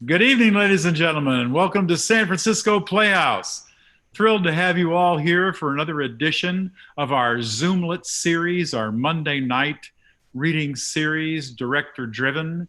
Good evening, ladies and gentlemen, and welcome to San Francisco Playhouse. Thrilled to have you all here for another edition of our Zoomlet series, our Monday night reading series, director driven.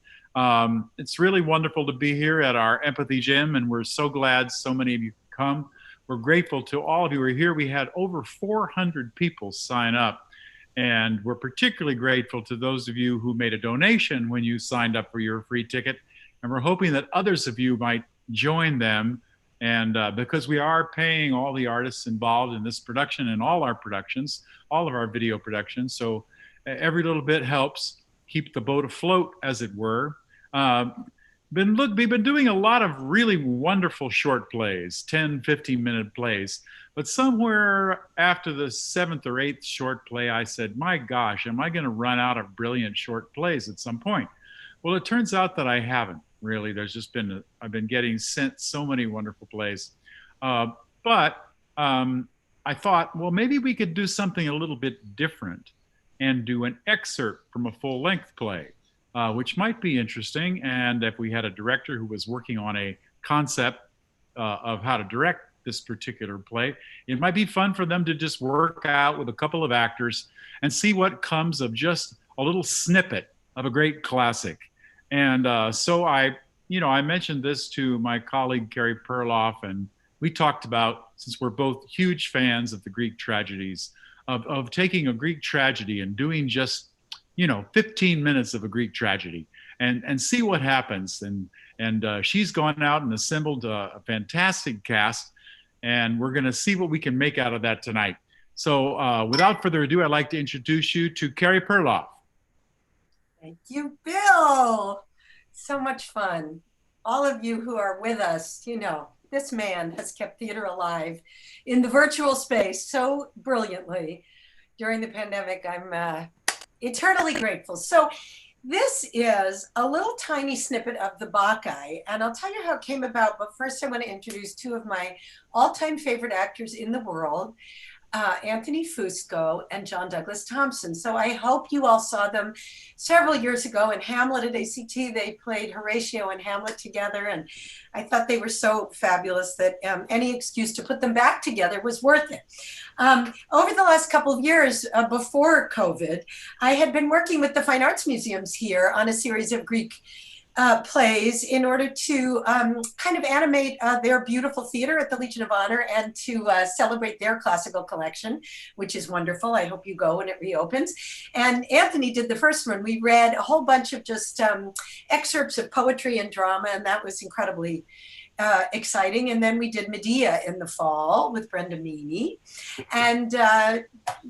It's really wonderful to be here at our Empathy Gym, and we're so glad so many of you could come. We're grateful to all of you who are here. We had over 400 people sign up, and we're particularly grateful to those of you who made a donation when you signed up for your free ticket. And we're hoping that others of you might join them. And because we are paying all the artists involved in this production and all our productions, all of our video productions, so every little bit helps keep the boat afloat, as it were. We've been doing a lot of really wonderful short plays, 10, 15-minute plays. But somewhere after the seventh or eighth short play, I said, my gosh, am I going to run out of brilliant short plays at some point? Well, it turns out that I haven't. Really, I've been getting sent so many wonderful plays. But I thought, well, maybe we could do something a little bit different and do an excerpt from a full-length play, which might be interesting. And if we had a director who was working on a concept of how to direct this particular play, it might be fun for them to just work out with a couple of actors and see what comes of just a little snippet of a great classic. And so I mentioned this to my colleague, Carrie Perloff, and we talked about, since we're both huge fans of the Greek tragedies, of taking a Greek tragedy and doing just, 15 minutes of a Greek tragedy and see what happens. And she's gone out and assembled a fantastic cast, and we're going to see what we can make out of that tonight. So without further ado, I'd like to introduce you to Carrie Perloff. Thank you, Bill. So much fun. All of you who are with us, this man has kept theater alive in the virtual space so brilliantly during the pandemic. I'm eternally grateful. So this is a little tiny snippet of the Bacchae, and I'll tell you how it came about. But first, I want to introduce two of my all-time favorite actors in the world. Anthony Fusco and John Douglas Thompson. So I hope you all saw them several years ago in Hamlet at ACT. They played Horatio and Hamlet together, and I thought they were so fabulous that any excuse to put them back together was worth it. Over the last couple of years before COVID, I had been working with the Fine Arts Museums here on a series of Greek plays in order to kind of animate their beautiful theater at the Legion of Honor and to celebrate their classical collection, which is wonderful. I hope you go when it reopens. And Anthony did the first one. We read a whole bunch of just excerpts of poetry and drama, and that was incredibly exciting. And then we did Medea in the fall with Brenda Meany. And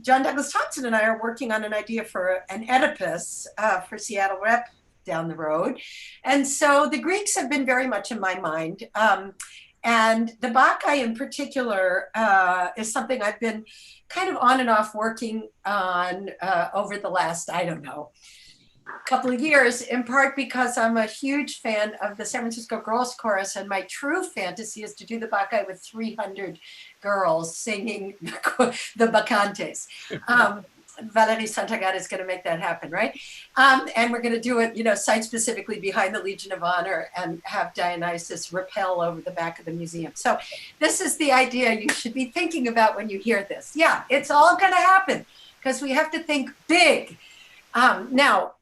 John Douglas Thompson and I are working on an idea for an Oedipus for Seattle Rep down the road. And so the Greeks have been very much in my mind. And the Bacchae in particular is something I've been kind of on and off working on over the last, couple of years, in part because I'm a huge fan of the San Francisco Girls Chorus, and my true fantasy is to do the Bacchae with 300 girls singing the Bacchantes. Valerie Santagata is going to make that happen, right? And we're going to do it, site-specifically behind the Legion of Honor and have Dionysus rappel over the back of the museum. So this is the idea you should be thinking about when you hear this. Yeah, it's all going to happen because we have to think big. Now,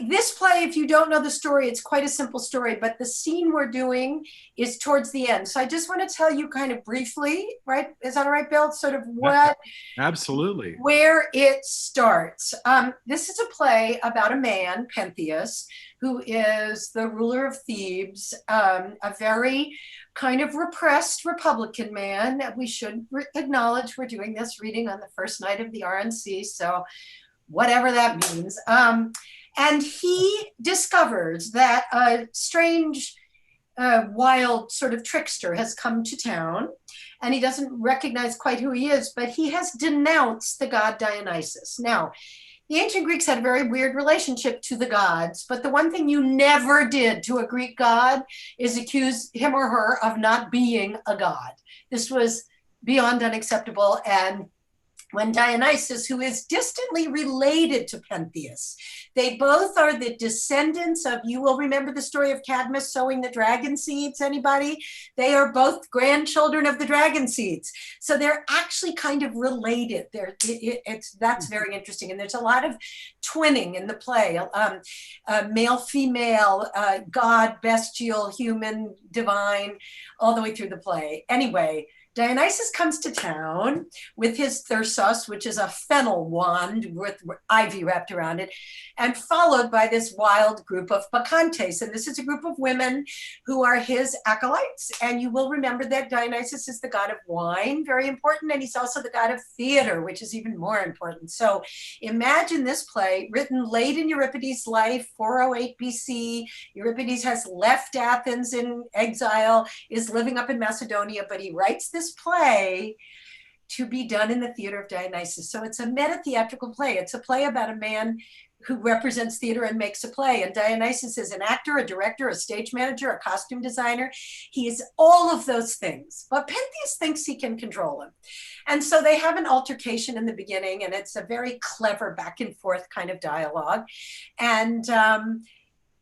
this play, if you don't know the story, it's quite a simple story, but the scene we're doing is towards the end. So I just want to tell you kind of briefly, right? Is that all right, Bill? Sort of what? Absolutely. Where it starts. This is a play about a man, Pentheus, who is the ruler of Thebes, a very kind of repressed Republican man. We should acknowledge we're doing this reading on the first night of the RNC, so whatever that means. And he discovers that a strange, wild sort of trickster has come to town, and he doesn't recognize quite who he is, but he has denounced the god Dionysus. Now, the ancient Greeks had a very weird relationship to the gods, but the one thing you never did to a Greek god is accuse him or her of not being a god. This was beyond unacceptable, and when Dionysus, who is distantly related to Pentheus, they both are the descendants of, you will remember the story of Cadmus sowing the dragon seeds, anybody? They are both grandchildren of the dragon seeds. So they're actually kind of related. That's very interesting. And there's a lot of twinning in the play, male, female, God, bestial, human, divine, all the way through the play. Anyway, Dionysus comes to town with his thyrsos, which is a fennel wand with ivy wrapped around it, and followed by this wild group of Bacchantes. And this is a group of women who are his acolytes. And you will remember that Dionysus is the god of wine, very important, and he's also the god of theater, which is even more important. So imagine this play written late in Euripides' life, 408 BC. Euripides has left Athens in exile, is living up in Macedonia, but he writes this play to be done in the theater of Dionysus. So it's a meta-theatrical play. It's a play about a man who represents theater and makes a play. And Dionysus is an actor, a director, a stage manager, a costume designer. He is all of those things, but Pentheus thinks he can control him. And so they have an altercation in the beginning, and it's a very clever back and forth kind of dialogue. And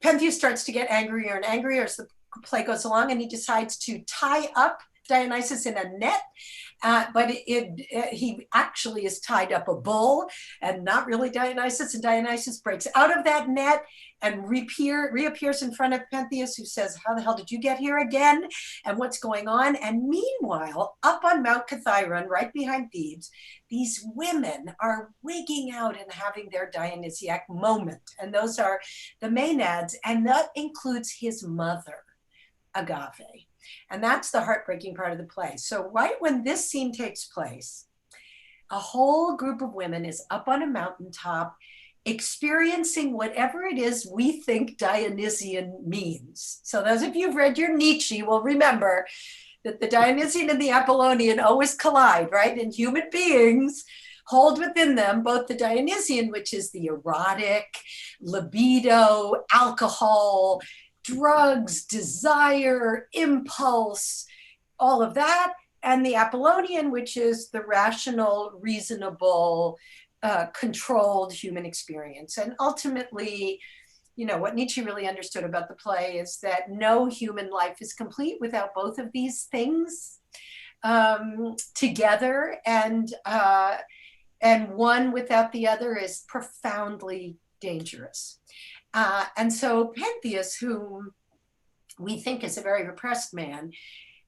Pentheus starts to get angrier and angrier as the play goes along, and he decides to tie up Dionysus in a net, but he actually is tied up a bull and not really Dionysus, and Dionysus breaks out of that net and reappears in front of Pentheus, who says, how the hell did you get here again? And what's going on? And meanwhile, up on Mount Kithaeron, right behind Thebes, these women are wigging out and having their Dionysiac moment. And those are the Maenads, and that includes his mother, Agave. And that's the heartbreaking part of the play. So right when this scene takes place, a whole group of women is up on a mountaintop experiencing whatever it is we think Dionysian means. So those of you who've read your Nietzsche will remember that the Dionysian and the Apollonian always collide, right? And human beings hold within them both the Dionysian, which is the erotic, libido, alcohol, drugs, desire, impulse, all of that, and the Apollonian, which is the rational, reasonable, controlled human experience. And ultimately, you know, what Nietzsche really understood about the play is that no human life is complete without both of these things together, and one without the other is profoundly dangerous. And so Pentheus, whom we think is a very repressed man,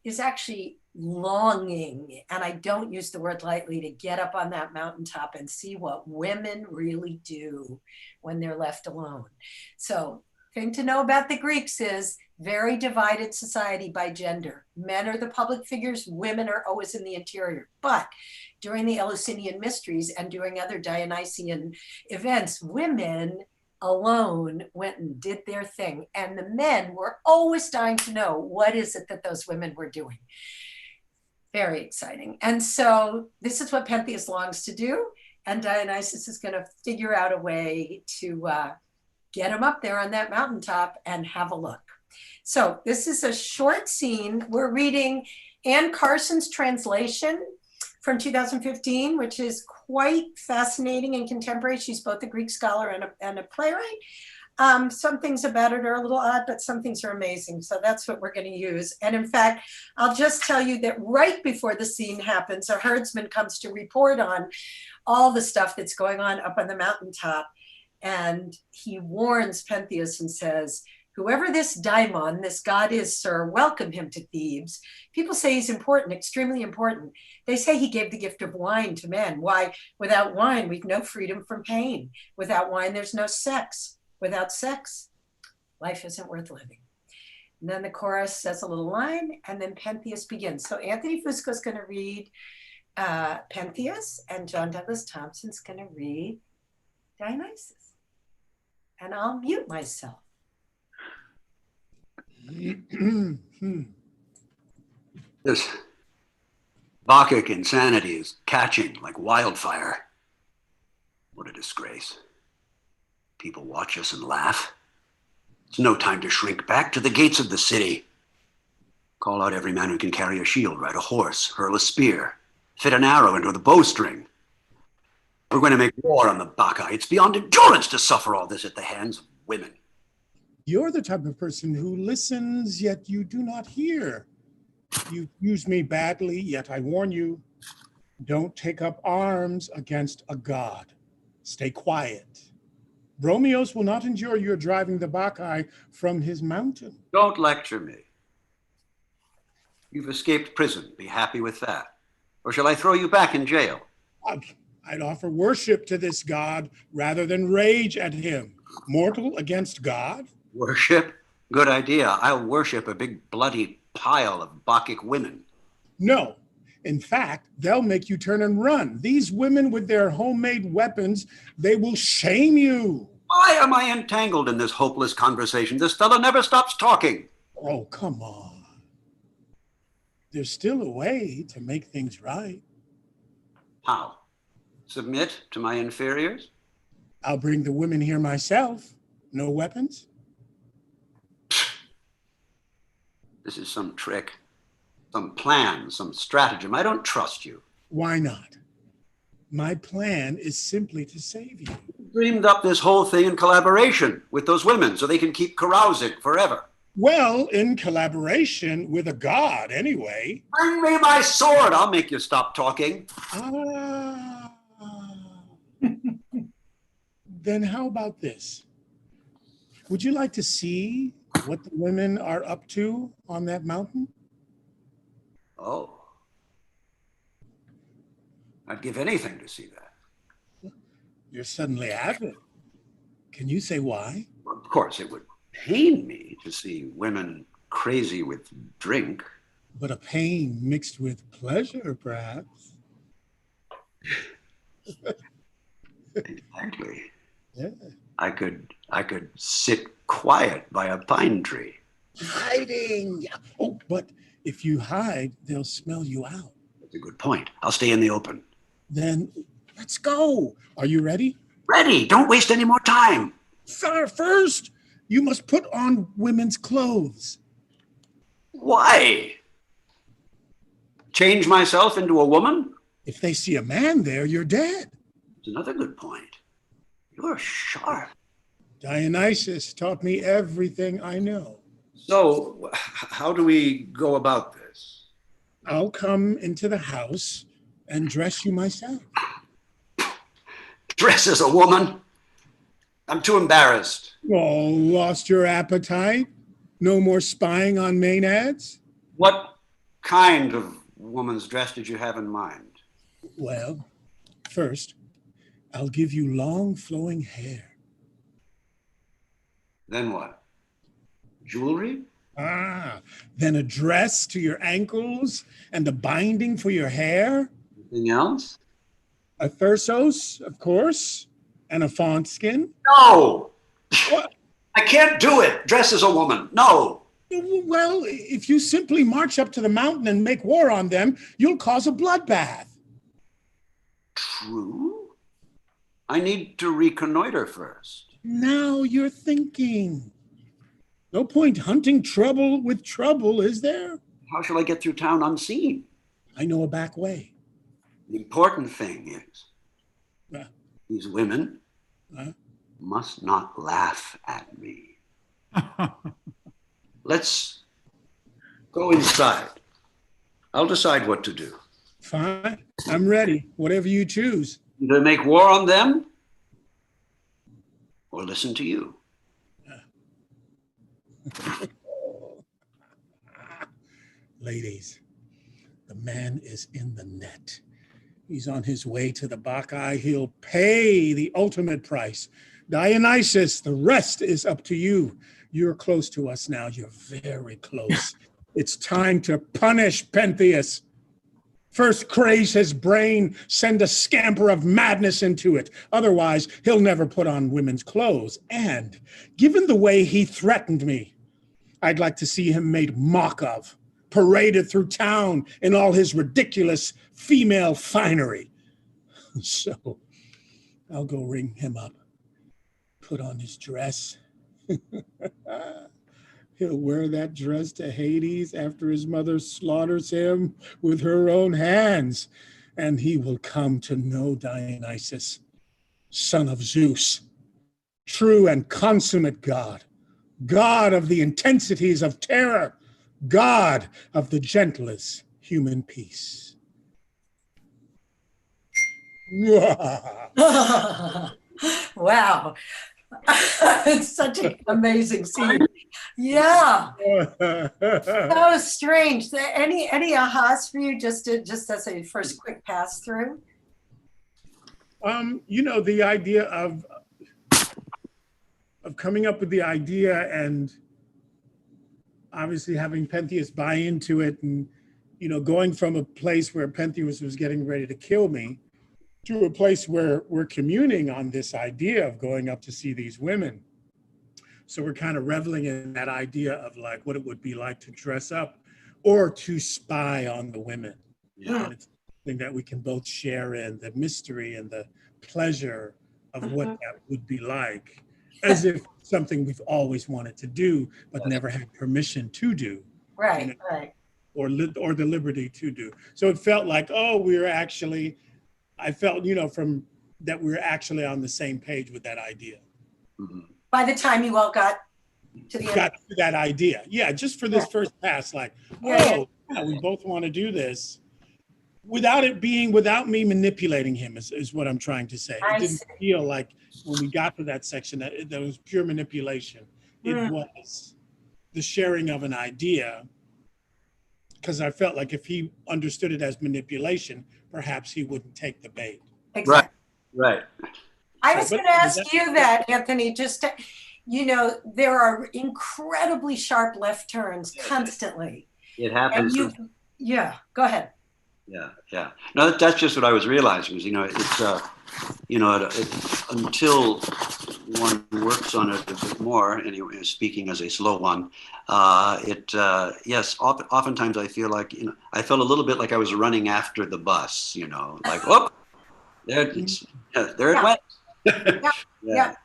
is actually longing, and I don't use the word lightly, to get up on that mountaintop and see what women really do when they're left alone. So, thing to know about the Greeks is very divided society by gender. Men are the public figures, women are always in the interior. But during the Eleusinian Mysteries and during other Dionysian events, women alone went and did their thing. And the men were always dying to know, what is it that those women were doing? Very exciting. And so this is what Pentheus longs to do. And Dionysus is going to figure out a way to get him up there on that mountaintop and have a look. So this is a short scene. We're reading Anne Carson's translation from 2015, which is quite fascinating and contemporary. She's both a Greek scholar and a playwright. Some things about it are a little odd, but some things are amazing. So that's what we're going to use. And in fact, I'll just tell you that right before the scene happens, a herdsman comes to report on all the stuff that's going on up on the mountaintop. And he warns Pentheus and says, whoever this daimon, this god is, sir, welcome him to Thebes. People say he's important, extremely important. They say he gave the gift of wine to men. Why? Without wine, we've no freedom from pain. Without wine, there's no sex. Without sex, life isn't worth living. And then the chorus says a little line, and then Pentheus begins. So Anthony Fusco's going to read Pentheus, and John Douglas Thompson's going to read Dionysus. And I'll mute myself. This Bacchic insanity is catching like wildfire. What a disgrace. People watch us and laugh. It's no time to shrink back to the gates of the city. Call out every man who can carry a shield, ride a horse, hurl a spear, fit an arrow into the bowstring. We're going to make war on the Bacchae. It's beyond endurance to suffer all this at the hands of women. You're the type of person who listens, yet you do not hear. You've used me badly, yet I warn you, don't take up arms against a god. Stay quiet. Bromios will not endure your driving the Bacchae from his mountain. Don't lecture me. You've escaped prison. Be happy with that. Or shall I throw you back in jail? I'd offer worship to this god rather than rage at him. Mortal against God? Worship? Good idea. I'll worship a big bloody pile of Bacchic women. No. In fact, they'll make you turn and run. These women with their homemade weapons, they will shame you. Why am I entangled in this hopeless conversation? This fellow never stops talking. Oh, come on. There's still a way to make things right. How? Submit to my inferiors? I'll bring the women here myself. No weapons? This is some trick, some plan, some stratagem. I don't trust you. Why not? My plan is simply to save you. Dreamed up this whole thing in collaboration with those women so they can keep carousing forever. Well, in collaboration with a god, anyway. Bring me my sword. I'll make you stop talking. Ah. Then how about this? Would you like to see what the women are up to on that mountain? Oh. I'd give anything to see that. You're suddenly avid. Can you say why? Of course, it would pain me to see women crazy with drink. But a pain mixed with pleasure, perhaps. Exactly. Yeah. I could sit quiet by a pine tree. Hiding. Oh, but if you hide, they'll smell you out. That's a good point. I'll stay in the open. Then let's go. Are you ready? Ready. Don't waste any more time. First, you must put on women's clothes. Why? Change myself into a woman? If they see a man there, you're dead. That's another good point. You're sharp. Dionysus taught me everything I know. So, how do we go about this? I'll come into the house and dress you myself. Dress as a woman? I'm too embarrassed. Oh, lost your appetite? No more spying on maenads? What kind of woman's dress did you have in mind? Well, first, I'll give you long flowing hair. Then what? Jewelry? Then a dress to your ankles and a binding for your hair. Anything else? A thyrsos, of course, and a fawn skin. No! What? I can't do it. Dress as a woman. No. Well, if you simply march up to the mountain and make war on them, you'll cause a bloodbath. True. I need to reconnoiter first. Now you're thinking. No point hunting trouble with trouble, is there? How shall I get through town unseen? I know a back way. The important thing is Uh, these women must not laugh at me. Let's go inside. I'll decide what to do. Fine. I'm ready. Whatever you choose. Either make war on them or listen to you. Ladies, the man is in the net. He's on his way to the Bacchae. He'll pay the ultimate price. Dionysus, the rest is up to you. You're close to us now. You're very close. It's time to punish Pentheus. First craze his brain, send a scamper of madness into it. Otherwise, he'll never put on women's clothes. And given the way he threatened me, I'd like to see him made mock of, paraded through town in all his ridiculous female finery. So I'll go ring him up, put on his dress. He'll wear that dress to Hades after his mother slaughters him with her own hands, and he will come to know Dionysus. son of Zeus, true and consummate God, God of the intensities of terror, God of the gentlest human peace. Wow. It's such an amazing scene. Yeah. So strange. Any ahas for you just as a first quick pass through? The idea of coming up with the idea and obviously having Pentheus buy into it, and going from a place where Pentheus was getting ready to kill me to a place where we're communing on this idea of going up to see these women. So we're kind of reveling in that idea of like what it would be like to dress up or to spy on the women. Yeah. And it's something that we can both share in, the mystery and the pleasure of what that would be like, as if something we've always wanted to do, but never had permission to do. Right, right. Or the liberty to do. So it felt like, I felt, from that we were actually on the same page with that idea. Mm-hmm. By the time you all got to the end. Got to that idea. Yeah, just for this first pass, like, we both want to do this. Without me manipulating him is what I'm trying to say. It didn't feel like when we got to that section that was pure manipulation. It was the sharing of an idea, because I felt like if he understood it as manipulation, perhaps he wouldn't take the bait. Exactly. Right. I was going to ask you that, Anthony, there are incredibly sharp left turns constantly. It happens. Yeah, go ahead. Yeah. No, that's just what I was realizing was, until one works on it a bit more, anyway, speaking as a slow one, oftentimes I feel like, I felt a little bit like I was running after the bus, like, oh, there it went. Yeah.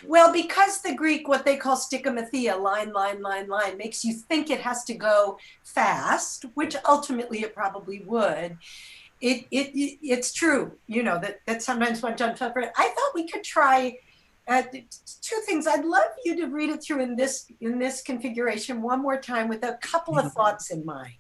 Well, because the Greek, what they call stichomathia, line, makes you think it has to go fast, which ultimately it probably would. It's true, that sometimes one jumps over it. I thought we could try two things. I'd love you to read it through in this configuration one more time with a couple of thoughts in mind.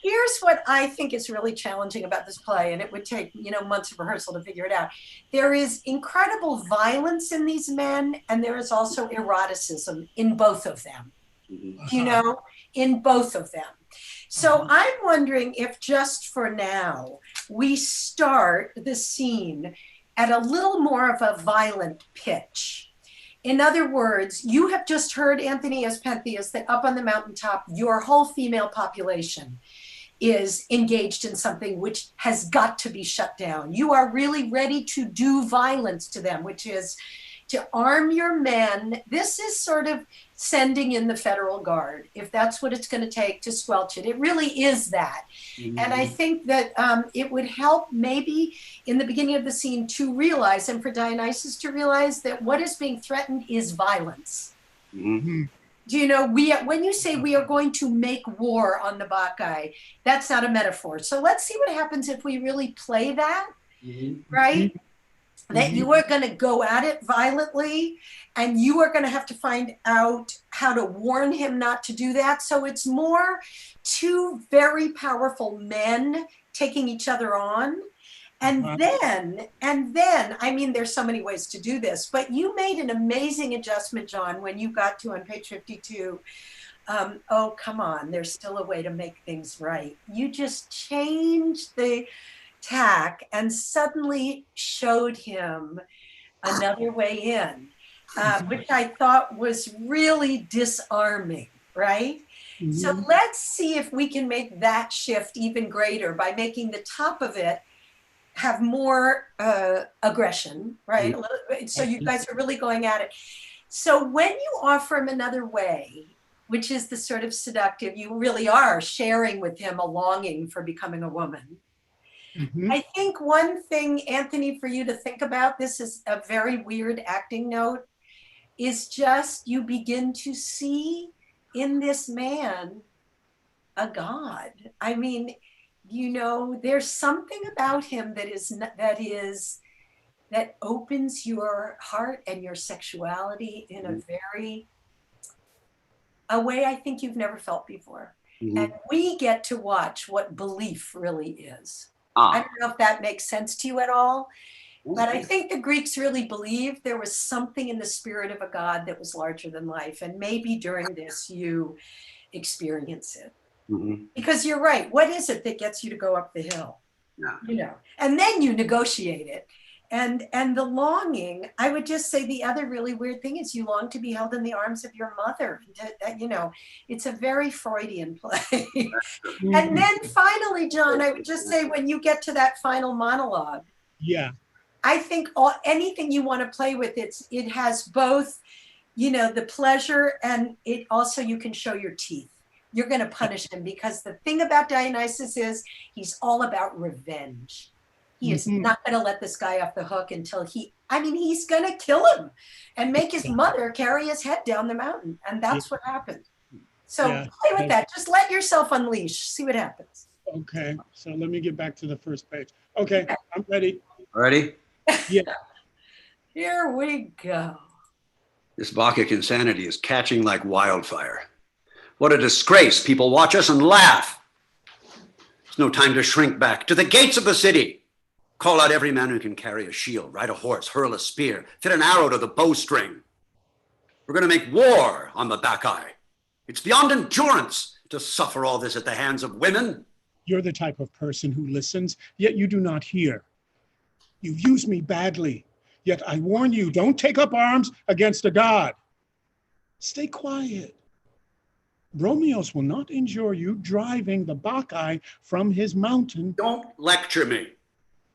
Here's what I think is really challenging about this play, and it would take, months of rehearsal to figure it out. There is incredible violence in these men, and there is also eroticism in both of them, in both of them. So I'm wondering if just for now, we start the scene at a little more of a violent pitch. In other words, you have just heard, Anthony, as Pentheus, that up on the mountaintop, your whole female population is engaged in something which has got to be shut down. You are really ready to do violence to them, which is to arm your men. This is sort of sending in the federal guard, if that's what it's going to take to squelch it. It really is that. Mm-hmm. And I think that it would help maybe in the beginning of the scene to realize, and for Dionysus to realize, that what is being threatened is violence. Mm-hmm. When you say we are going to make war on the Bacchae, that's not a metaphor. So let's see what happens if we really play that, right? Mm-hmm. That you are going to go at it violently, and you are going to have to find out how to warn him not to do that. So it's more two very powerful men taking each other on. And then, I mean, there's so many ways to do this, but you made an amazing adjustment, John, when you got to on page 52. Oh, come on, there's still a way to make things right. You just changed the tack and suddenly showed him another way in, which I thought was really disarming, right? Mm-hmm. So let's see if we can make that shift even greater by making the top of it have more aggression, right? Mm-hmm. So you guys are really going at it. So when you offer him another way, which is the sort of seductive, you really are sharing with him a longing for becoming a woman. Mm-hmm. I think one thing, Anthony, for you to think about, this is a very weird acting note, is just you begin to see in this man a god. I mean, there's something about him that that opens your heart and your sexuality in a way I think you've never felt before. And we get to watch what belief really is. I don't know if that makes sense to you at all, but I think the Greeks really believed there was something in the spirit of a god that was larger than life. And maybe during this, you experience it. Because you're right. What is it that gets you to go up the hill? Yeah. You know, and then you negotiate it. And the longing, I would just say the other really weird thing is you long to be held in the arms of your mother. You know, it's a very Freudian play. And then finally, John, I would just say when you get to that final monologue, Yeah. I think anything you want to play with, it has both, you know, the pleasure, and it also, you can show your teeth. You're going to punish him, because the thing about Dionysus is he's all about revenge. He is not going to let this guy off the hook until he's going to kill him and make his mother carry his head down the mountain. And that's what happened. So play with that. Just let yourself unleash. See what happens. Okay. So let me get back to the first page. Okay. I'm ready. Ready? Yeah. Here we go. This Bacchic insanity is catching like wildfire. What a disgrace. People watch us and laugh. There's no time to shrink back. To the gates of the city. Call out every man who can carry a shield, ride a horse, hurl a spear, fit an arrow to the bowstring. We're going to make war on the Bacchae. It's beyond endurance to suffer all this at the hands of women. You're the type of person who listens, yet you do not hear. You've used me badly, yet I warn you, don't take up arms against a god. Stay quiet. Bromios will not injure you driving the Bacchae from his mountain. Don't lecture me.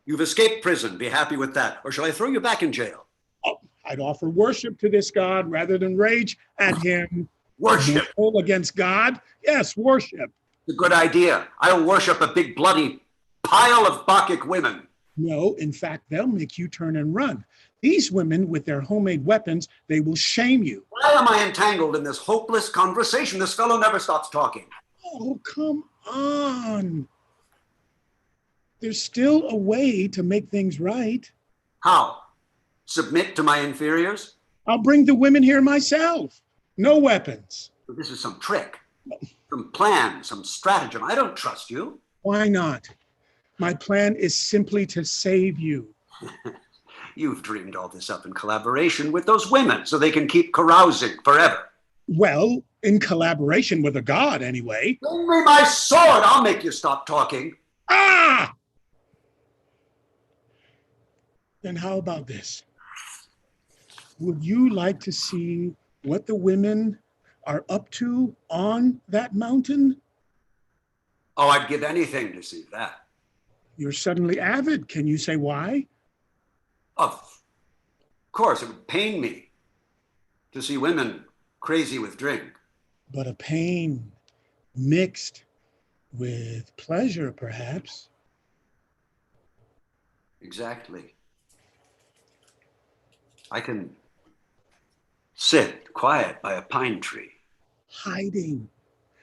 You've escaped prison. Be happy with that. Or shall I throw you back in jail? Oh, I'd offer worship to this god rather than rage at him. Worship? Against God? Yes, worship. It's a good idea. I'll worship a big bloody pile of Bacchic women. No, in fact, they'll make you turn and run. These women, with their homemade weapons, they will shame you. Why am I entangled in this hopeless conversation? This fellow never stops talking. Oh, come on. There's still a way to make things right. How? Submit to my inferiors? I'll bring the women here myself. No weapons. This is some trick, some plan, some stratagem. I don't trust you. Why not? My plan is simply to save you. You've dreamed all this up in collaboration with those women so they can keep carousing forever. Well, in collaboration with a god, anyway. Bring me my sword. I'll make you stop talking. Ah! Then how about this? Would you like to see what the women are up to on that mountain? Oh, I'd give anything to see that. You're suddenly avid. Can you say why? Of course, it would pain me to see women crazy with drink. But a pain mixed with pleasure, perhaps. Exactly. I can sit quiet by a pine tree. Hiding.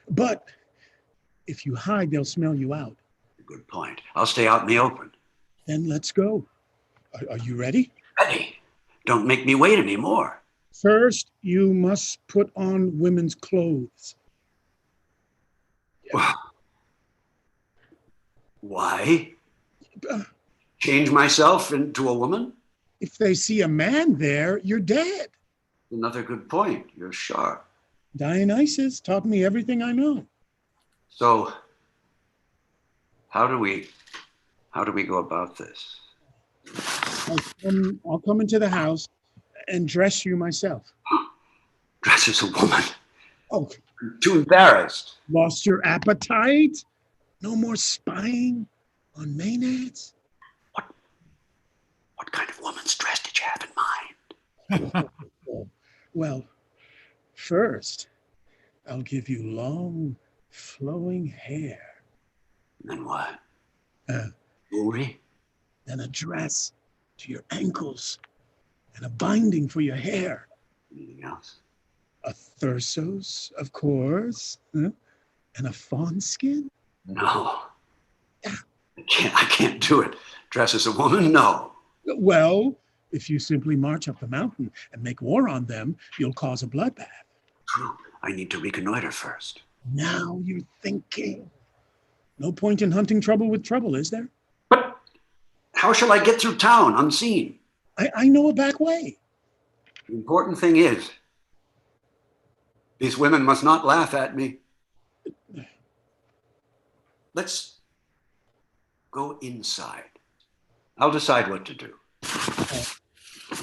But if you hide, they'll smell you out. Good point. I'll stay out in the open. Then let's go. Are you ready? Ready. Don't make me wait anymore. First, you must put on women's clothes. Why? Change myself into a woman? If they see a man there, you're dead. Another good point. You're sharp. Dionysus taught me everything I know. So, how do we go about this? I'll come into the house and dress you myself. Dress as a woman. Oh, I'm too embarrassed. lost your appetite? No more spying on Maenads? What kind of woman's dress did you have in mind? Well, first, I'll give you long, flowing hair. Then what? Uh, Jewelry? Then a dress to your ankles and a binding for your hair. Anything else? A thyrsos, of course, and a fawn skin. No. I can't do it. Dress as a woman? No. Well, If you simply march up the mountain and make war on them, you'll cause a bloodbath. True. I need to reconnoiter first. Now you're thinking. No point in hunting trouble with trouble, is there? But how shall I get through town unseen? I know a back way. The important thing is, these women must not laugh at me. Let's go inside. I'll decide what to do.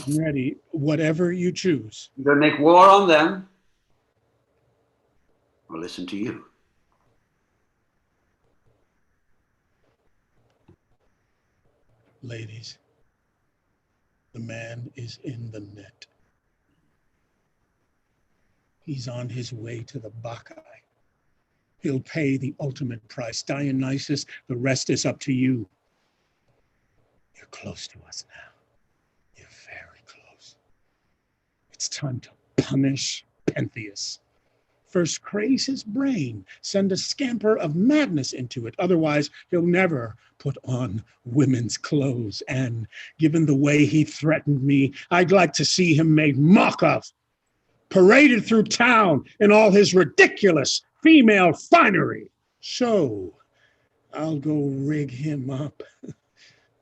I'm ready. Whatever you choose. Either make war on them or listen to you. Ladies, the man is in the net. He's on his way to the Bacchae. He'll pay the ultimate price. Dionysus, the rest is up to you. You're close to us now. You're very close. It's time to punish Pentheus. First craze his brain, send a scamper of madness into it. Otherwise, he'll never put on women's clothes. And given the way he threatened me, I'd like to see him made mock of, paraded through town in all his ridiculous female finery. So I'll go rig him up,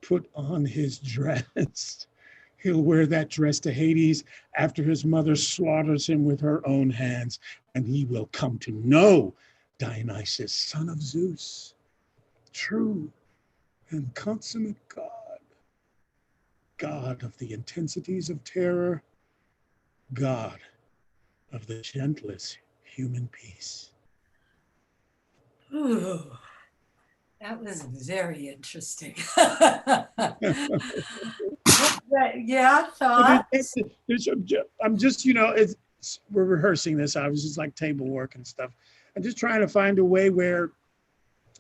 put on his dress. He'll wear that dress to Hades after his mother slaughters him with her own hands, and he will come to know Dionysus, son of Zeus, true and consummate God, God of the intensities of terror, God of the gentlest human peace. Ooh, that was very interesting. Yeah, thoughts? I'm just, we're rehearsing this. I was just like table work and stuff. I'm just trying to find a way where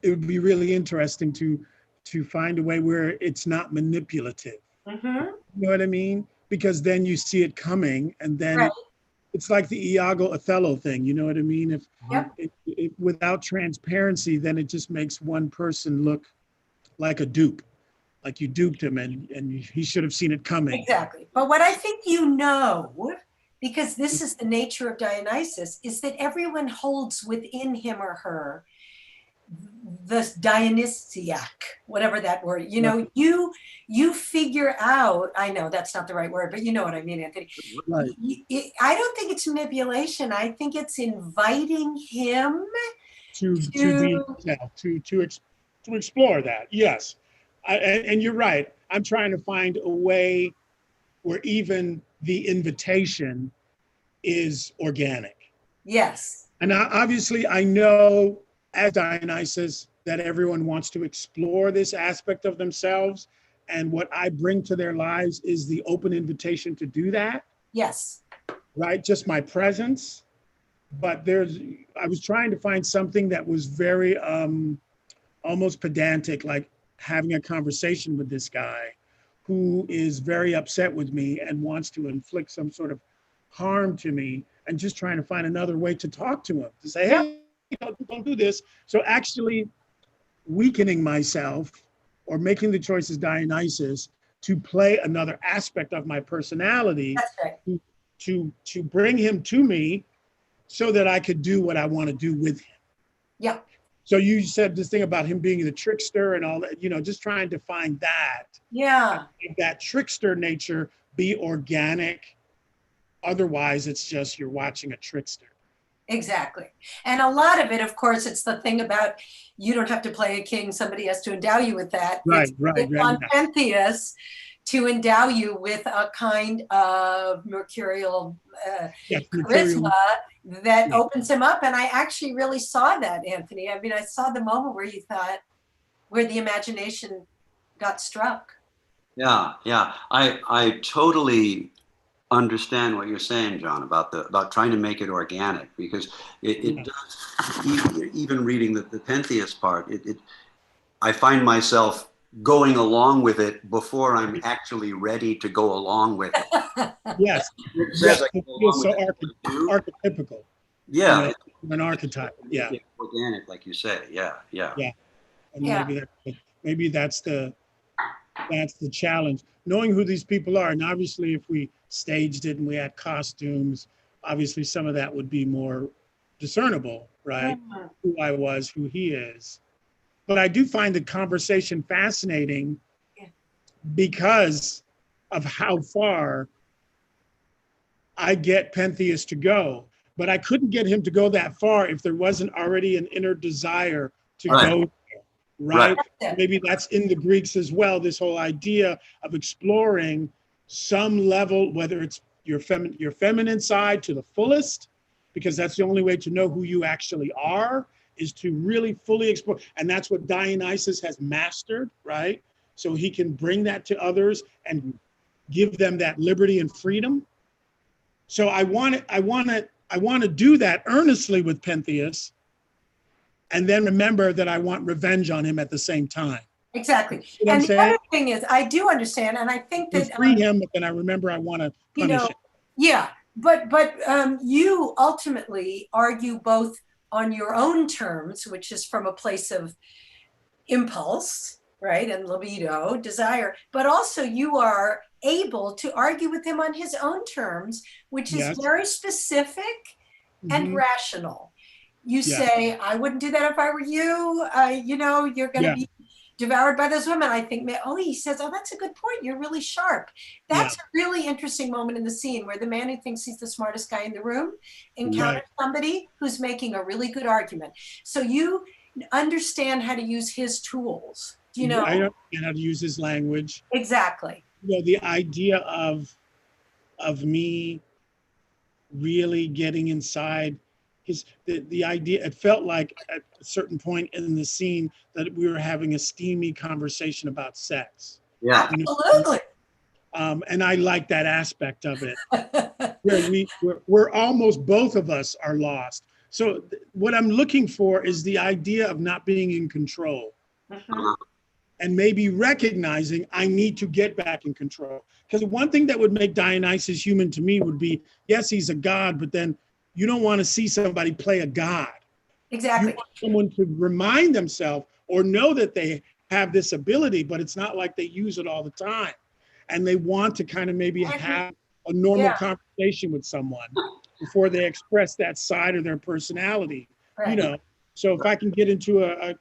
it would be really interesting to find a way where it's not manipulative. Mm-hmm. You know what I mean? Because then you see it coming, and then Right. it's like the Iago-Othello thing. You know what I mean? Yep. If without transparency, then it just makes one person look like a dupe. Like you duped him and he should have seen it coming. Exactly. But what I think because this is the nature of Dionysus, is that everyone holds within him or her the Dionysiac, whatever that word, you figure out, I know that's not the right word, but you know what I mean, Anthony. Right. I don't think it's manipulation. I think it's inviting him to explore that. Yes. And you're right. I'm trying to find a way where even the invitation is organic. Yes. And obviously, I know as Dionysus that everyone wants to explore this aspect of themselves. And what I bring to their lives is the open invitation to do that. Yes. Right? Just my presence. But I was trying to find something that was very almost pedantic, like having a conversation with this guy who is very upset with me and wants to inflict some sort of harm to me, and just trying to find another way to talk to him, to say, hey, don't do this. So actually weakening myself or making the choice as Dionysus to play another aspect of my personality. That's right. to bring him to me so that I could do what I want to do with him. Yeah. So you said this thing about him being the trickster and all that, just trying to find that. Yeah. That trickster nature be organic. Otherwise, it's just you're watching a trickster. Exactly. And a lot of it, of course, it's the thing about you don't have to play a king. Somebody has to endow you with that. Right. It's on Pentheus to endow you with a kind of mercurial charisma that opens him up. And I actually really saw that, Anthony. I mean, I saw the moment where you thought, where the imagination got struck. Yeah. I totally understand what you're saying, John, about trying to make it organic, because it does, even reading the Pentheus part, I find myself going along with it before I'm actually ready to go along with it. Yes. It says I go along so with it. archetypical. Yeah. An archetype. Yeah. Organic, like you say. Yeah. And maybe that's the That's the challenge. Knowing who these people are. And obviously, if we staged it and we had costumes, obviously some of that would be more discernible, right? Who I was, who he is. But I do find the conversation fascinating because of how far I get Pentheus to go. But I couldn't get him to go that far if there wasn't already an inner desire to go there, right? Maybe that's in the Greeks as well, this whole idea of exploring some level, whether it's your feminine side to the fullest, because that's the only way to know who you actually are, is to really fully explore. And that's what Dionysus has mastered, right? So he can bring that to others and give them that liberty and freedom. So I want to do that earnestly with Pentheus, and then remember that I want revenge on him at the same time. Exactly. You know and the other thing is, I do understand, and I think that free him, but then I remember I want to punish him. Yeah, but you ultimately argue both on your own terms, which is from a place of impulse, right, and libido, desire, but also you are able to argue with him on his own terms, which is very specific and rational. You say, I wouldn't do that if I were you. You're going to be devoured by those women. I think, he says, that's a good point. You're really sharp. That's a really interesting moment in the scene where the man who thinks he's the smartest guy in the room encounters somebody who's making a really good argument. So you understand how to use his tools. I understand how to use his language. Exactly. The idea of me really getting inside the idea, it felt like at a certain point in the scene that we were having a steamy conversation about sex. Yeah. Absolutely. And I like that aspect of it. where we're almost, both of us are lost. So what I'm looking for is the idea of not being in control. And maybe recognizing I need to get back in control. Because one thing that would make Dionysus human to me would be, yes, he's a god, but then you don't want to see somebody play a god. Exactly. You want someone to remind themselves or know that they have this ability, but it's not like they use it all the time. And they want to kind of maybe have a normal conversation with someone before they express that side of their personality. Right. So if I can get into a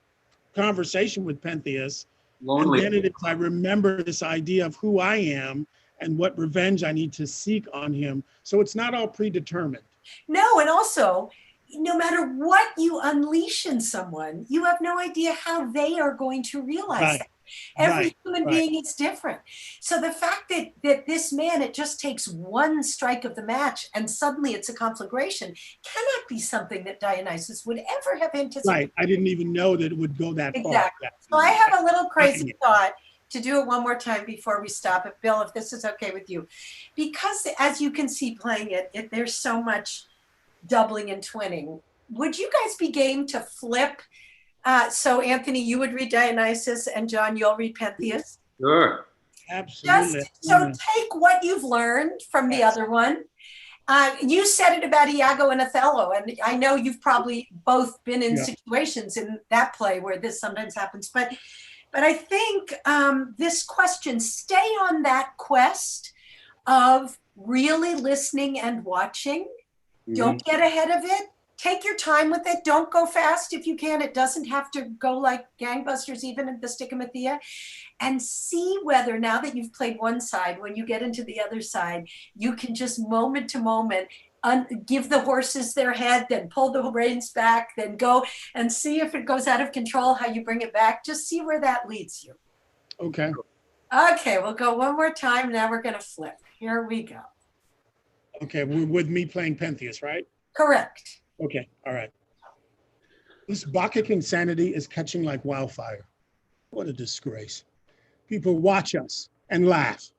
conversation with Pentheus, and then I remember this idea of who I am and what revenge I need to seek on him. So it's not all predetermined. No, and also, no matter what you unleash in someone, you have no idea how they are going to realize that. Every human being is different. So the fact that this man, it just takes one strike of the match and suddenly it's a conflagration cannot be something that Dionysus would ever have anticipated. Right. I didn't even know that it would go that far. Exactly. So I have a little crazy thought to do it one more time before we stop it. Bill, if this is okay with you. Because as you can see playing it, there's so much doubling and twinning. Would you guys be game to flip? So Anthony, you would read Dionysus, and John, you'll read Pentheus. Sure. Absolutely. So take what you've learned from the other one. You said it about Iago and Othello, and I know you've probably both been in situations in that play where this sometimes happens. But I think this question, stay on that quest of really listening and watching. Don't get ahead of it. Take your time with it. Don't go fast if you can. It doesn't have to go like gangbusters, even in the Stichomathea. And see whether, now that you've played one side, when you get into the other side, you can just moment to moment give the horses their head, then pull the reins back, then go and see if it goes out of control, how you bring it back. Just see where that leads you. Okay. Okay, we'll go one more time. Now we're going to flip. Here we go. Okay, with me playing Pentheus, right? Correct. Okay, all right. This Bacchic insanity is catching like wildfire. What a disgrace. People watch us and laugh.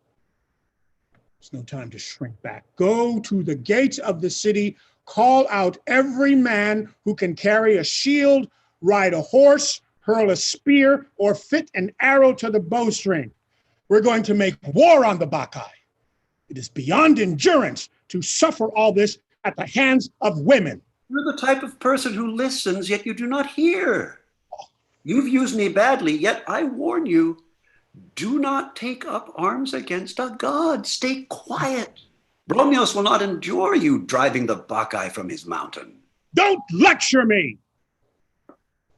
There's no time to shrink back. Go to the gates of the city, call out every man who can carry a shield, ride a horse, hurl a spear, or fit an arrow to the bowstring. We're going to make war on the Bacchae. It is beyond endurance to suffer all this at the hands of women. You're the type of person who listens, yet you do not hear. You've used me badly, yet I warn you. Do not take up arms against a god. Stay quiet. Bromios will not endure you driving the Bacchae from his mountain. Don't lecture me!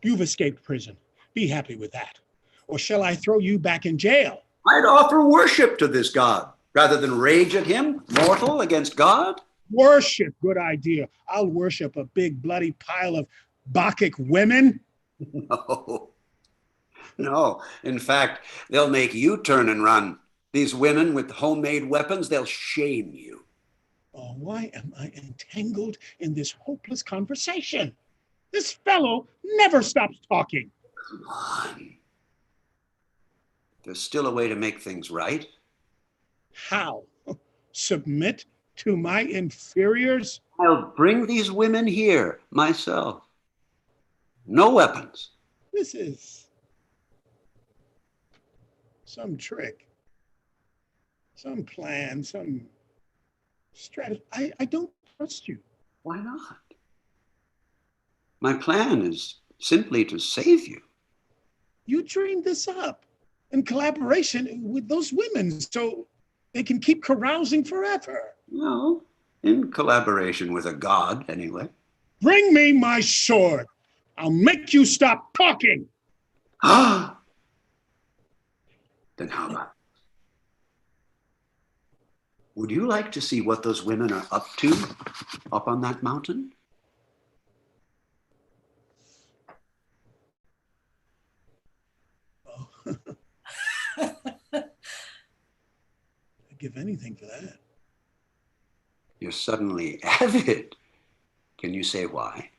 You've escaped prison. Be happy with that. Or shall I throw you back in jail? I'd offer worship to this god rather than rage at him, mortal against God. Worship, good idea. I'll worship a big bloody pile of Bacchic women. No, no. In fact, they'll make you turn and run. These women with homemade weapons, they'll shame you. Oh, why am I entangled in this hopeless conversation? This fellow never stops talking. Come on. There's still a way to make things right. How? Submit to my inferiors? I'll bring these women here myself. No weapons. This is some trick, some plan, some strategy. I don't trust you. Why not? My plan is simply to save you. You dreamed this up in collaboration with those women so they can keep carousing forever. No, in collaboration with a god, anyway. Bring me my sword. I'll make you stop talking. Ah! Then how about it? Would you like to see what those women are up to up on that mountain? Oh. I'd give anything for that. You're suddenly avid. Can you say why?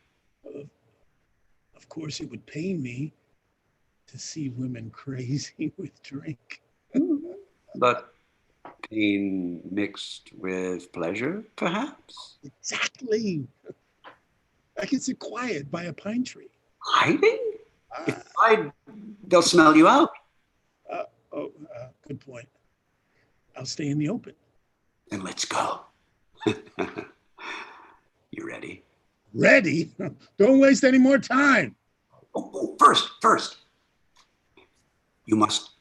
Of course, it would pain me to see women crazy with drink. But pain mixed with pleasure, perhaps? Exactly. I can sit quiet by a pine tree. Hiding? If I, they'll smell you out. Good point. I'll stay in the open. Then let's go. You ready? Ready? Don't waste any more time. Oh, first, you must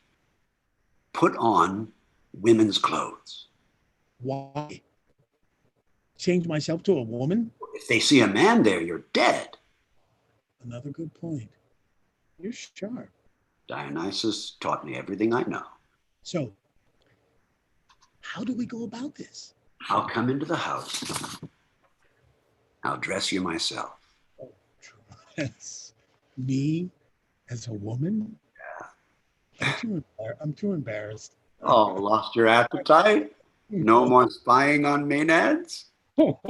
put on women's clothes. Why? Change myself to a woman? If they see a man there, you're dead. Another good point. You're sharp. Dionysus taught me everything I know. So, how do we go about this? I'll come into the house. I'll dress you myself. Oh, dress me as a woman? Yeah. I'm too embarrassed. Oh, lost your appetite? No more spying on maenads? What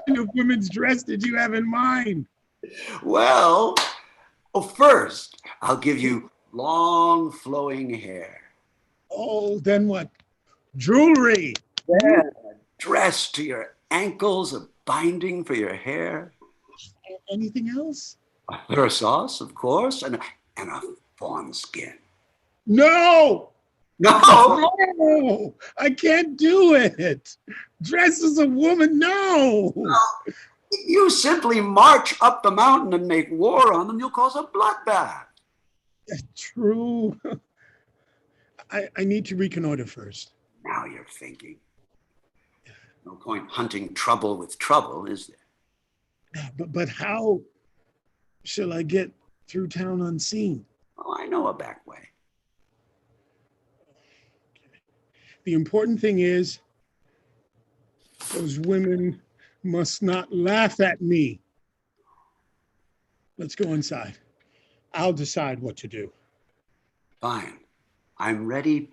kind of women's dress did you have in mind? Well, first, I'll give you long flowing hair. Oh, then what? Jewelry. Then a dress to your ankles, a binding for your hair. Anything else? A fur sauce, of course, and a fawn skin. No! No! No! I can't do it. Dress as a woman, no! You simply march up the mountain and make war on them, you'll cause a bloodbath. True. I need to reconnoiter first. Now you're thinking. No point hunting trouble with trouble, is there? But how shall I get through town unseen? Oh, I know a back way. The important thing is those women must not laugh at me. Let's go inside. I'll decide what to do. Fine. I'm ready,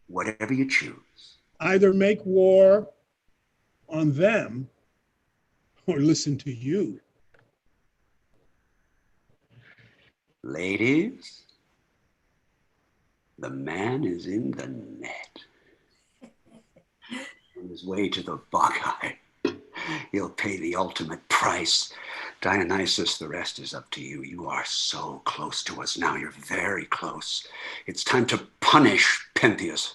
whatever you choose. Either make war on them or listen to you. Ladies, the man is in the net. On his way to the Bacchae. He'll pay the ultimate price. Dionysus, the rest is up to you. You are so close to us now. You're very close. It's time to punish Pentheus.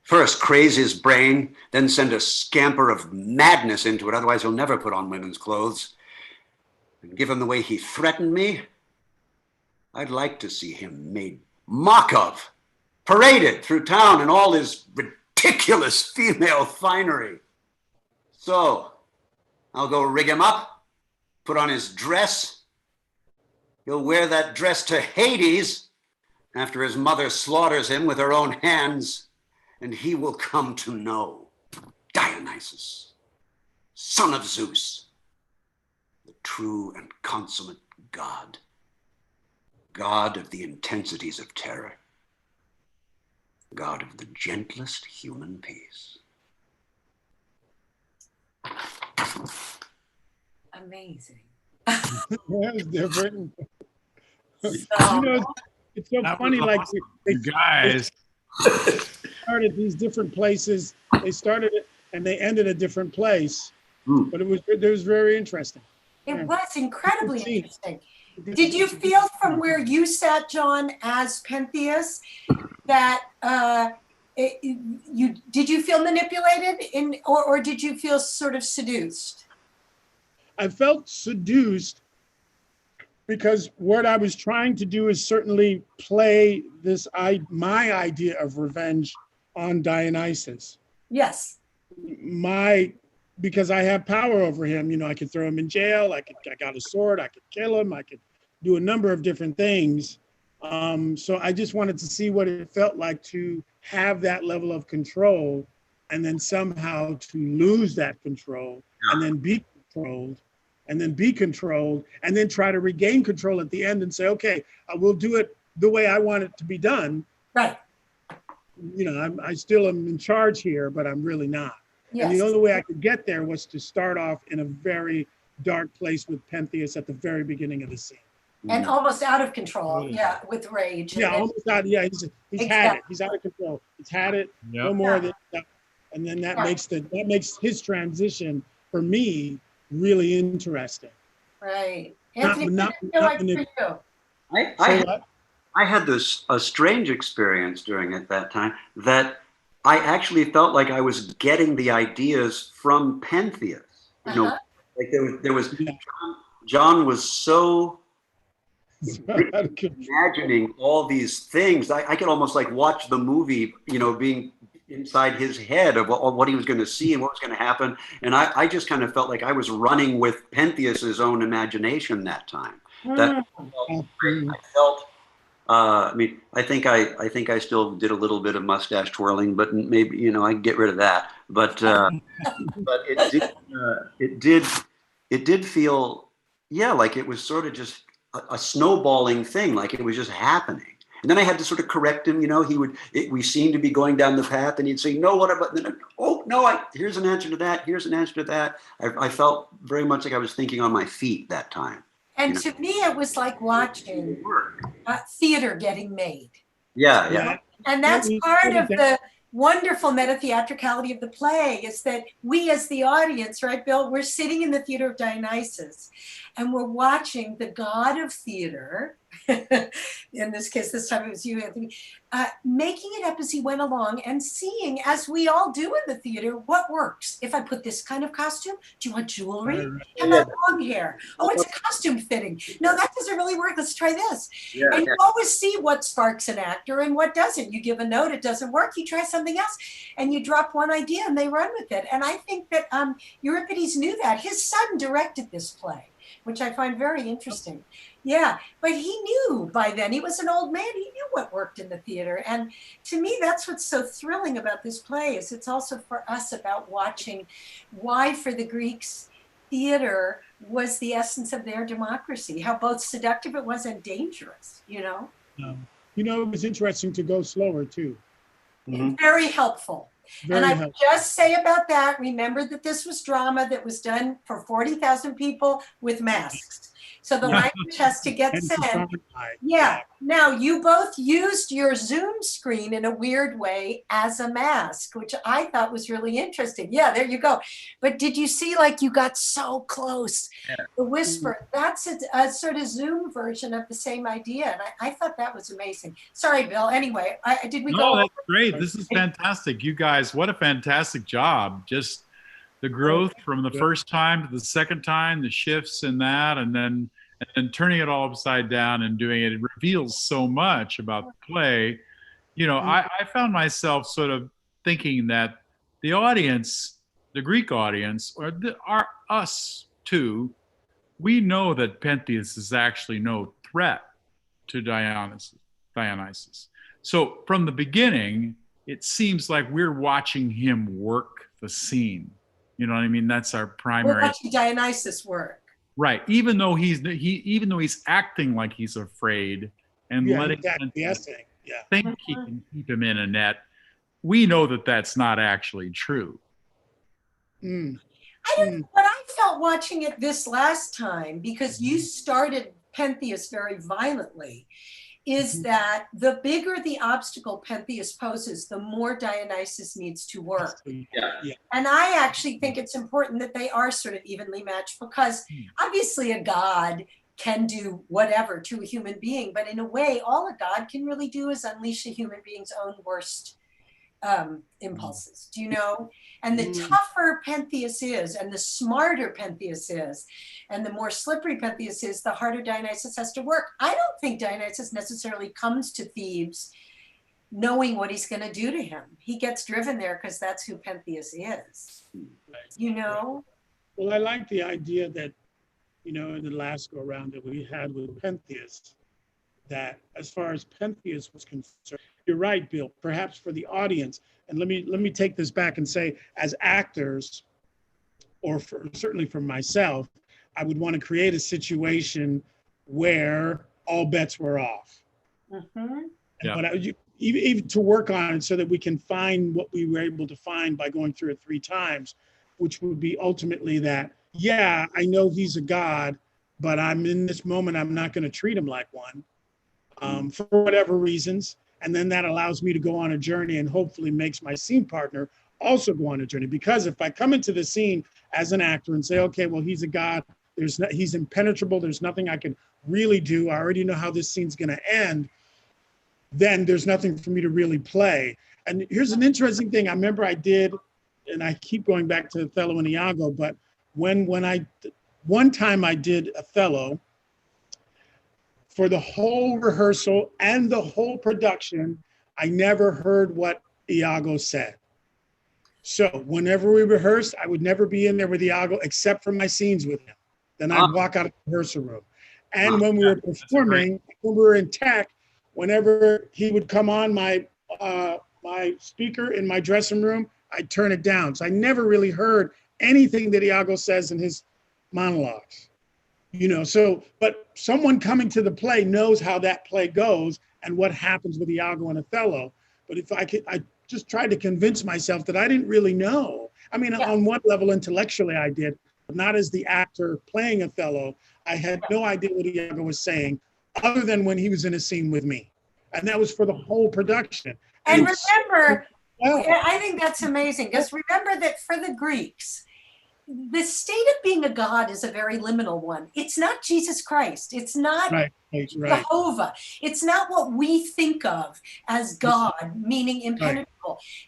First, craze his brain, then send a scamper of madness into it. Otherwise, he'll never put on women's clothes. And given the way he threatened me, I'd like to see him made mock of, paraded through town in all his ridiculous female finery. So I'll go rig him up, put on his dress. He'll wear that dress to Hades after his mother slaughters him with her own hands, and he will come to know Dionysus, son of Zeus, the true and consummate God, God of the intensities of terror, God of the gentlest human peace. Amazing. That's different. So, You know, it's so That funny. was Like awesome. they You guys. started these different places. They started it and they ended a different place. Mm. But it was very interesting. it was incredibly See. interesting. Did you feel from where you sat, John, as Pentheus, that did you feel manipulated or did you feel sort of seduced? I felt seduced because what I was trying to do is certainly play my idea of revenge on Dionysus. Yes. Because I have power over him. You know, I could throw him in jail. I got a sword. I could kill him. I could do a number of different things. So I just wanted to see what it felt like to have that level of control, and then somehow to lose that control, and then be controlled, and then be controlled, and then try to regain control at the end and say, okay, I will do it the way I want it to be done. Right. You know, I still am in charge here, but I'm really not. Yes. And the only way I could get there was to start off in a very dark place with Pentheus at the very beginning of the scene. And almost out of control, yeah, with rage. Yeah, almost out. Yeah, he's had it. He's out of control. He's had it. Yep. No more of it. And then that makes his transition for me really interesting. Right. Not- Anthony, not- what did it feel not like for manip- you? I had a strange experience during it that time, that I actually felt like I was getting the ideas from Pentheus. You know, like there was John was so imagining all these things. I could almost like watch the movie, you know, being inside his head of what he was going to see and what was going to happen. And I just kind of felt like I was running with Pentheus's own imagination that time. That I felt. I mean, I think I still did a little bit of mustache twirling, but maybe, you know, I can get rid of that. But it did feel, yeah, like it was sort of just a snowballing thing, like it was just happening. And then I had to sort of correct him. You know, we seemed to be going down the path, and he'd say, "No, what about?" Then, "Oh no, here's an answer to that. Here's an answer to that." I felt very much like I was thinking on my feet that time. And to me, it was like watching theater getting made. Yeah. And that's part of the wonderful meta-theatricality of the play, is that we as the audience, right, Bill, we're sitting in the theater of Dionysus and we're watching the god of theater, in this case, this time it was you, Anthony, making it up as he went along and seeing, as we all do in the theater, what works. If I put this kind of costume, do you want jewelry? How about long hair? Oh, it's a costume fitting. No, that doesn't really work. Let's try this. And you always see what sparks an actor and what doesn't. You give a note, it doesn't work. You try something else and you drop one idea and they run with it. And I think that Euripides knew that. His son directed this play, which I find very interesting. Yeah, but he knew by then. He was an old man. He knew what worked in the theater. And to me, that's what's so thrilling about this play, is it's also for us about watching why, for the Greeks, theater was the essence of their democracy, how both seductive it was and dangerous, you know? You know, it was interesting to go slower too. Very helpful. Very and I helpful. just say about that, remember that this was drama that was done for 40,000 people with masks. So the language has to get sent. Yeah. Now, you both used your Zoom screen in a weird way as a mask, which I thought was really interesting. Yeah, there you go. But did you see, like, you got so close? Yeah. The whisper, that's a sort of Zoom version of the same idea. And I thought that was amazing. Sorry, Bill. Anyway, did we go? No, that's great. This is fantastic. You guys, what a fantastic job. Just the growth from the first time to the second time, the shifts in that, and then and then turning it all upside down and doing it, it reveals so much about the play. You know, I found myself sort of thinking that the audience, the Greek audience, or our us too, we know that Pentheus is actually no threat to Dionysus. So from the beginning, it seems like we're watching him work the scene. You know what I mean? That's our primary. We're watching Dionysus work. Right. Even though he's acting like he's afraid and letting Pentheus think he can keep him in a net, we know that that's not actually true. What I felt watching it this last time, because you started Pentheus very violently, is that the bigger the obstacle Pentheus poses, the more Dionysus needs to work. Yeah. And I actually think it's important that they are sort of evenly matched, because obviously a god can do whatever to a human being, but in a way, all a god can really do is unleash a human being's own worst impulses, do you know? And the tougher Pentheus is, and the smarter Pentheus is, and the more slippery Pentheus is, the harder Dionysus has to work. I don't think Dionysus necessarily comes to Thebes knowing what he's going to do to him. He gets driven there because that's who Pentheus is, you know? Well, I like the idea that, you know, in the last go around that we had with Pentheus, that as far as Pentheus was concerned, you're right, Bill, perhaps for the audience, and let me take this back and say, as actors, or certainly for myself, I would want to create a situation where all bets were off. But even to work on it so that we can find what we were able to find by going through it 3 times, which would be ultimately that, yeah, I know he's a god, but I'm in this moment, I'm not going to treat him like one for whatever reasons. And then that allows me to go on a journey and hopefully makes my scene partner also go on a journey. Because if I come into the scene as an actor and say, okay, well, he's a god, he's impenetrable, there's nothing I can really do, I already know how this scene's going to end, then there's nothing for me to really play. And here's an interesting thing I remember I did, and I keep going back to Othello and Iago, but one time I did Othello, for the whole rehearsal and the whole production, I never heard what Iago said. So whenever we rehearsed, I would never be in there with Iago except for my scenes with him. Then I'd walk out of the rehearsal room. And when we were performing, when we were in tech, whenever he would come on my speaker in my dressing room, I'd turn it down. So I never really heard anything that Iago says in his monologues. You know, so, but someone coming to the play knows how that play goes and what happens with Iago and Othello. But if I just tried to convince myself that I didn't really know. I mean, on one level, intellectually I did, but not as the actor playing Othello. I had no idea what Iago was saying other than when he was in a scene with me. And that was for the whole production. And remember, I think that's amazing, because remember that for the Greeks, the state of being a god is a very liminal one. It's not Jesus Christ. It's not Jehovah. It's not what we think of as God, meaning impenetrable.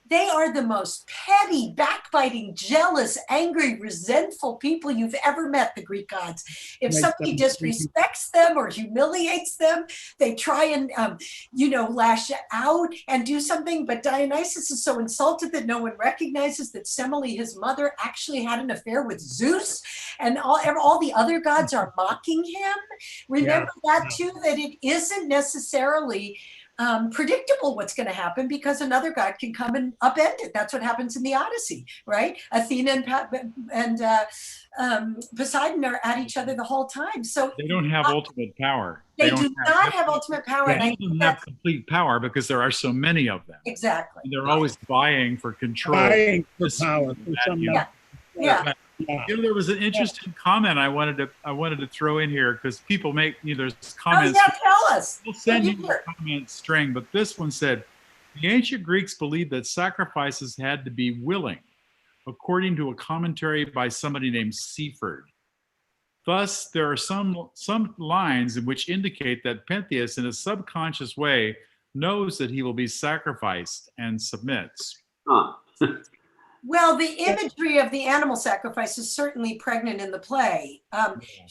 They are the most petty, backbiting, jealous, angry, resentful people you've ever met, the Greek gods. If somebody disrespects them or humiliates them, they try and, lash out and do something. But Dionysus is so insulted that no one recognizes that Semele, his mother, actually had an affair with Zeus, and all the other gods are mocking him. Remember that too, that it isn't necessarily predictable what's going to happen, because another god can come and upend it. That's what happens in the Odyssey, right? Athena and Poseidon are at each other the whole time. So they don't have ultimate power. They do not have ultimate power. They don't have complete power because there are so many of them. Exactly. And they're always vying for control. Vying for power. There was an interesting comment I wanted to throw in here, because people make there's comments. Oh, yeah, tell us. We'll send you a comment string, but this one said, the ancient Greeks believed that sacrifices had to be willing, according to a commentary by somebody named Seaford. Thus, there are some lines in which indicate that Pentheus, in a subconscious way, knows that he will be sacrificed and submits. Well, the imagery of the animal sacrifice is certainly pregnant in the play.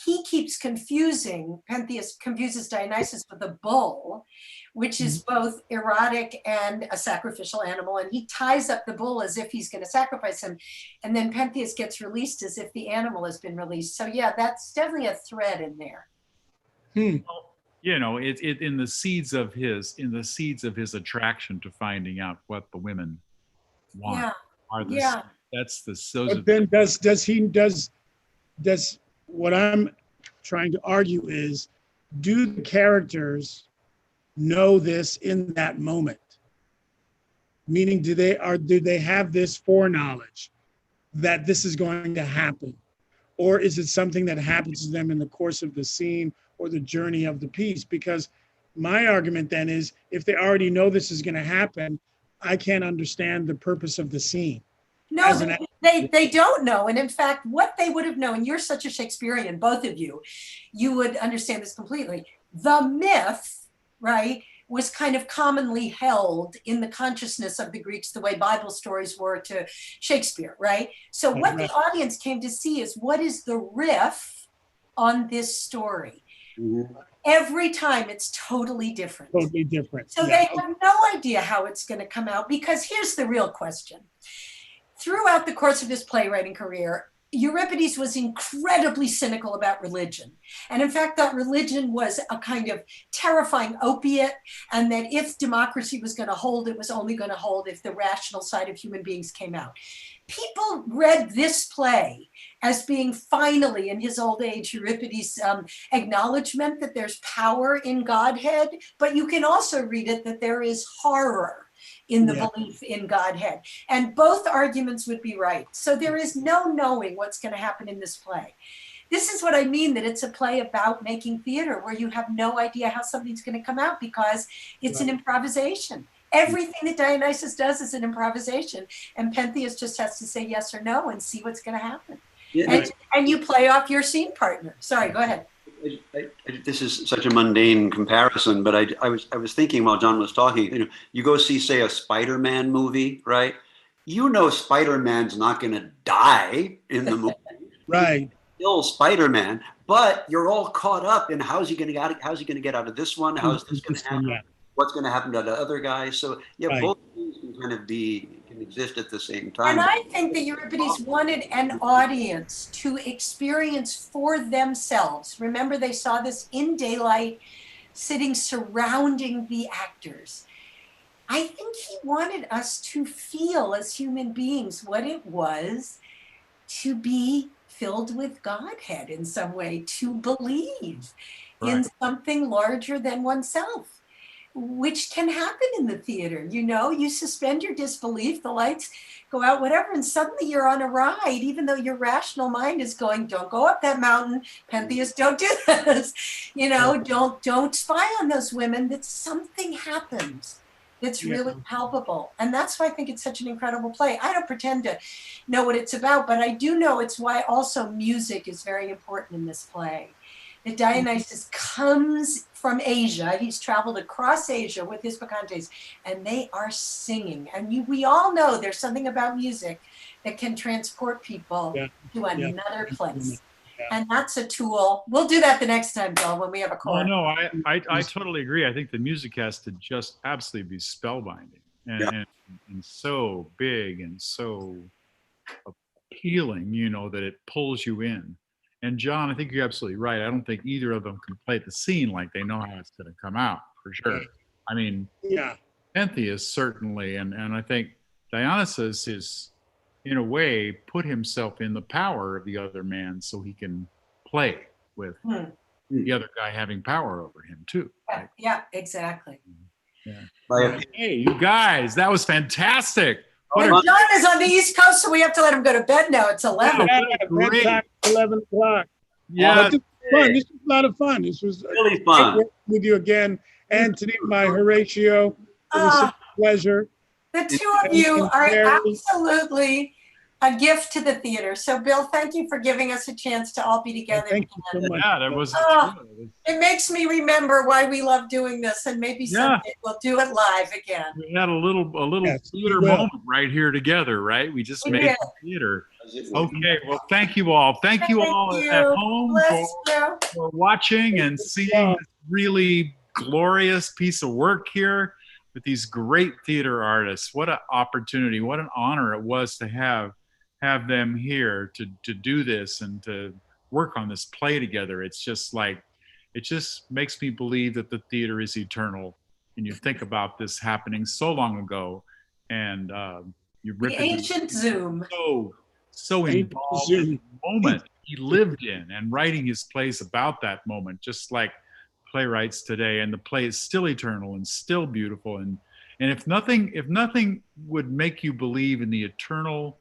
He keeps confusing, Pentheus confuses Dionysus with a bull, which is both erotic and a sacrificial animal. And he ties up the bull as if he's going to sacrifice him. And then Pentheus gets released as if the animal has been released. So yeah, that's definitely a thread in there. You know, it in the seeds of his attraction to finding out what the women want. Yeah. Are the, Yeah. That's the But then does what I'm trying to argue is, do the characters know this in that moment? Meaning, do they have this foreknowledge that this is going to happen? Or is it something that happens to them in the course of the scene or the journey of the piece? Because my argument then is, if they already know this is going to happen, I can't understand the purpose of the scene. No, they don't know. And in fact, what they would have known, you're such a Shakespearean, both of you would understand this completely. The myth, right, was kind of commonly held in the consciousness of the Greeks the way Bible stories were to Shakespeare, right? So what the audience came to see is, what is the riff on this story? Every time it's totally different. Totally different. So they have no idea how it's going to come out, because here's the real question. Throughout the course of his playwriting career, Euripides was incredibly cynical about religion. And in fact, that religion was a kind of terrifying opiate, and that if democracy was going to hold, it was only going to hold if the rational side of human beings came out. People read this play as being finally, in his old age, Euripides' acknowledgement that there's power in Godhead, but you can also read it that there is horror in the belief in Godhead. And both arguments would be right. So there is no knowing what's going to happen in this play. This is what I mean, that it's a play about making theater where you have no idea how something's going to come out, because it's an improvisation. Everything that Dionysus does is an improvisation, and Pentheus just has to say yes or no and see what's going to happen. And you play off your scene partner. Sorry, go ahead. This is such a mundane comparison, but I was thinking while John was talking, you go see, say, a Spider-Man movie, right? You know Spider-Man's not going to die in the movie. Right. Still Spider-Man, but you're all caught up in how's he going to get out of this one? How's this going to happen? What's going to happen to the other guy? So both things can kind of can exist at the same time. And I think that Euripides wanted an audience to experience for themselves. Remember, they saw this in daylight, sitting surrounding the actors. I think he wanted us to feel as human beings what it was to be filled with Godhead in some way, to believe in something larger than oneself, which can happen in the theater. You suspend your disbelief, the lights go out, whatever, and suddenly you're on a ride, even though your rational mind is going, don't go up that mountain, Pentheus, don't do this, don't spy on those women. That something happens that's really palpable. And that's why I think it's such an incredible play. I don't pretend to know what it's about, but I do know it's why also music is very important in this play. That Dionysus comes from Asia. He's traveled across Asia with his Bacchantes, and they are singing. And we all know there's something about music that can transport people to another place. And that's a tool. We'll do that the next time, Bill, when we have a call. No, I totally agree. I think the music has to just absolutely be spellbinding and so big and so appealing, that it pulls you in. And John, I think you're absolutely right. I don't think either of them can play the scene like they know how it's going to come out, for sure. I mean, Pentheus certainly, and I think Dionysus is, in a way, put himself in the power of the other man so he can play with the other guy having power over him too. Right? Yeah, exactly. Yeah. Hey, you guys, that was fantastic. And John is on the East Coast, so we have to let him go to bed now. It's 11. Bedtime, 11 o'clock. Yeah. This was fun. This was a lot of fun. This was really fun with you again. Anthony, my Horatio, it was such a pleasure. The two of you are absolutely a gift to the theater. So Bill, thank you for giving us a chance to all be together. Thank you so much. Yeah, that was. It makes me remember why we love doing this, and maybe someday we'll do it live again. We had a little Yes, theater we will. moment right here together, right? We just We made did. the theater. Okay, well, thank you all. Thank you all you. at home Bless you. for watching and seeing this really glorious piece of work here with these great theater artists. What an opportunity, what an honor it was to have them here to do this and to work on this play together. It's just like, it just makes me believe that the theater is eternal. And you think about this happening so long ago, and The ancient Zoom. So involved in the moment he lived in and writing his plays about that moment, just like playwrights today. And the play is still eternal and still beautiful. And if nothing would make you believe in the eternal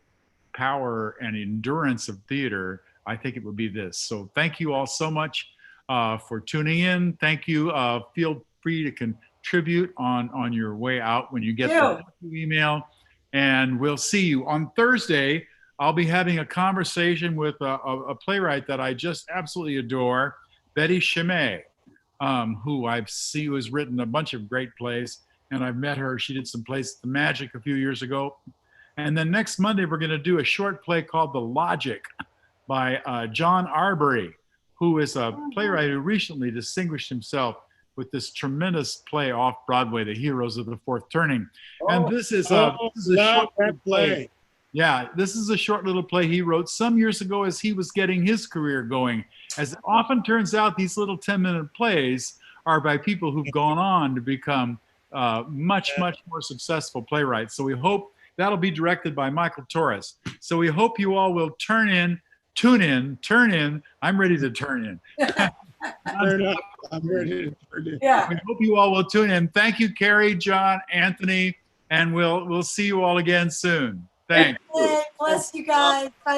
power and endurance of theater, I think it would be this. So thank you all so much for tuning in. Thank you. Feel free to contribute on your way out when you get the email. And we'll see you on Thursday. I'll be having a conversation with a playwright that I just absolutely adore, Betty Chimay, who has written a bunch of great plays, and I've met her. She did some plays at the Magic a few years ago. And then next Monday, we're going to do a short play called The Logic by John Arbery, who is a playwright who recently distinguished himself with this tremendous play off Broadway, The Heroes of the Fourth Turning. And this is a short play. Yeah, this is a short little play he wrote some years ago as he was getting his career going. As it often turns out, these little 10-minute plays are by people who've gone on to become much more successful playwrights. So we hope that'll be directed by Michael Torres. So we hope you all will tune in. I'm ready to turn in. I'm ready to turn in. Yeah. We hope you all will tune in. Thank you, Carrie, John, Anthony, and we'll see you all again soon. Thanks. Bless you guys. Bye.